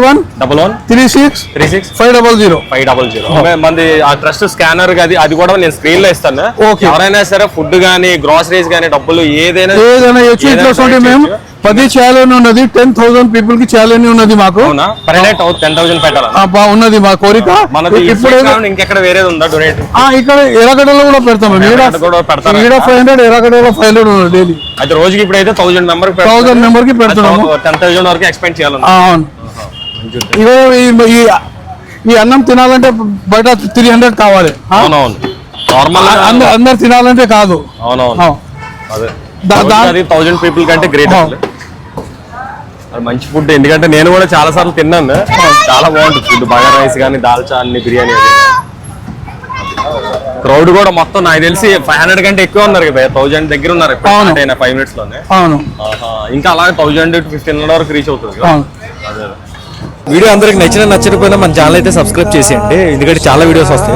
1136 మంది ఆ trust scanner అది కూడా నేను స్క్రీన్ లో ఇస్తాను. ఎవరైనా సరే ఫుడ్ గానీ గ్రాసరీస్ గానీ డబ్బులు ఏదైనా మేము 10 ఛాలెంజ్ ఉన్నది. 10,000 పీపుల్ కి ఛాలెంజ్ ఉన్నది మాకు. 10,000 పెట్టాలి ఉన్నది మా కోరిక. ఇప్పుడు ఇంకెక్కడ వేరేది ఉందా డొనేట్? ఇక్కడ ఎర్రగడ్డలో కూడా పెడతాం. 500 ఎర్రగడ్డలో 500 ఉన్నది డైలీ. అయితే రోజుకి ఇప్పుడైతే 1000 మెంబర్ కి పెడుతున్నాము. 10,000 వరకు ఎక్స్పెండ్ చేయాలి. ఈ అన్నం తినాలంటే బయట 300 కావాలి. అవునవును, నార్మల్ అందరు తినాలంటే కాదు. అవునవును, అదే 1000 పీపుల్ కంటే గ్రేట్. మంచి ఫుడ్, ఎందుకంటే నేను కూడా చాలా సార్లు తిన్నాను. చాలా బాగుంటుంది ఫుడ్. బగారా రైస్ కానీ, దాల్చా అన్ని, బిర్యానీ. క్రౌడ్ కూడా మొత్తం నాకు తెలిసి 500 కంటే ఎక్కువ ఉన్నారు కదా. 1000 దగ్గర ఉన్నారు 5 మినిట్స్ లోనే. ఇంకా అలాగే 1000 to 1500 వరకు రీచ్ అవుతుంది. వీడియో అందరికి నచ్చకపోయినా మన ఛానల్ అయితే సబ్స్క్రైబ్ చేసేయండి, ఎందుకంటే చాలా వీడియోస్ వస్తాయి.